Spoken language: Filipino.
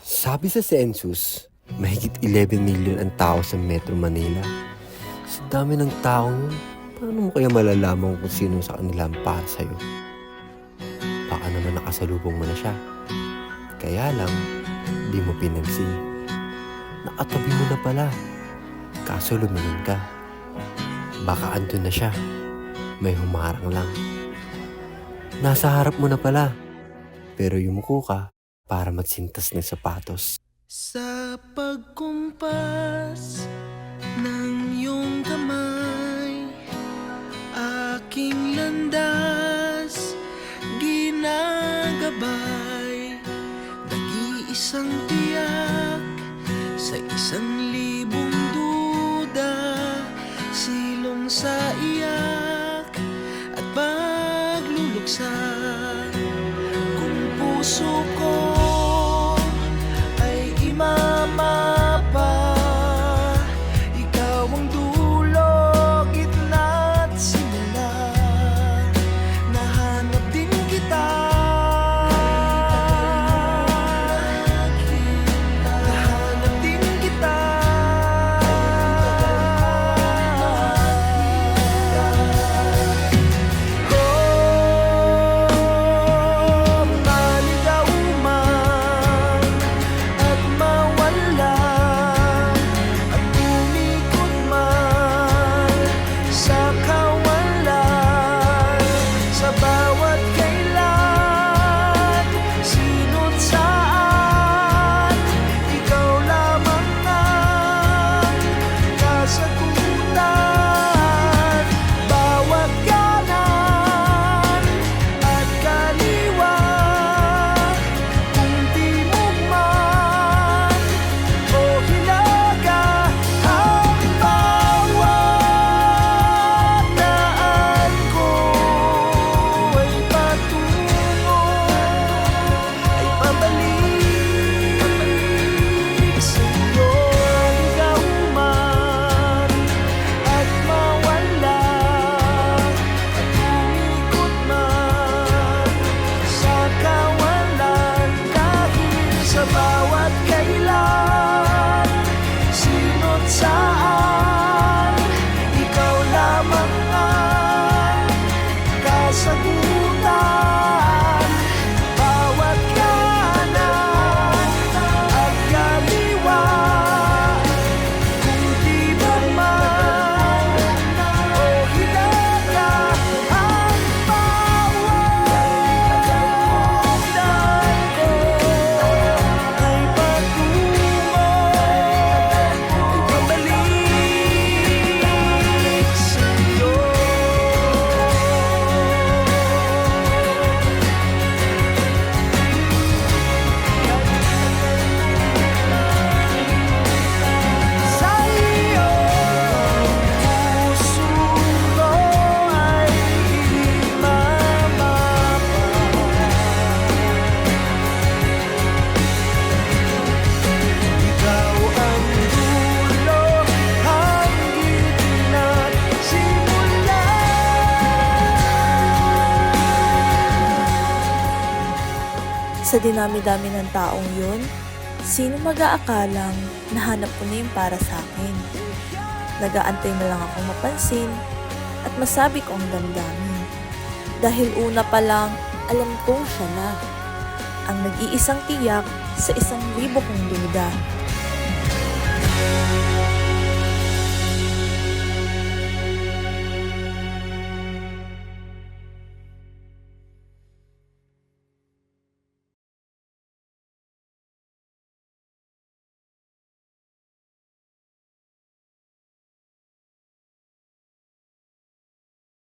Sabi sa census, mahigit 11 million ang tao sa Metro Manila. Sa dami ng taong yun, paano mo kaya malalaman kung sino sa kanila ang para sa'yo? Baka naman nakasalubong mo na siya. Kaya lang, di mo pinansin. Nakatabi mo na pala. Kaso lumingon ka. Baka andun na siya. May humarang lang. Nasa harap mo na pala. Pero yumuko ka para magsintas ng sapatos. Sa pagkumpas ng iyong kamay, aking landas ginagabay. Nag-iisang tiyak sa 1,000 duda, silong sa iyak at pagluluksa. Kung puso ko mapa, ikaw ang dulo, gitna at simula. Nahanap din kita, nahanap din kita. Oh, maligaw man at mawala, at umikot man sa kawalan, sa bawat kailan, sino't saan, ikaw lamang ang kasagutan. Bawat kanan at kaliwa, kung timog man o hilaga, ang bawat daan ko ay patungo, ay pabalik sa'yo. Ikaw man at mawala, at umikot man sa kawalan, dahil sa bawat kailan, sino't saan, ikaw lamang ang kasagutan. Bawat kanan at kaliwa, kung di ba man o hilaga, ang bawat daan ko ay patungo, ay pabalik sa'yo. Sa iyo, puso ko ay mamapa. Ikaw ang dulo, ang gitna't simula. Sa dinami-dami ng taong yun, sino mag-aakalang nahanap ko na yung para sa akin? Nag-aantay na lang akong mapansin at masabi ko ang damdamin. Dahil una pa lang, alam kong siya na, ang nag-iisang tiyak sa 1,000 kong duda.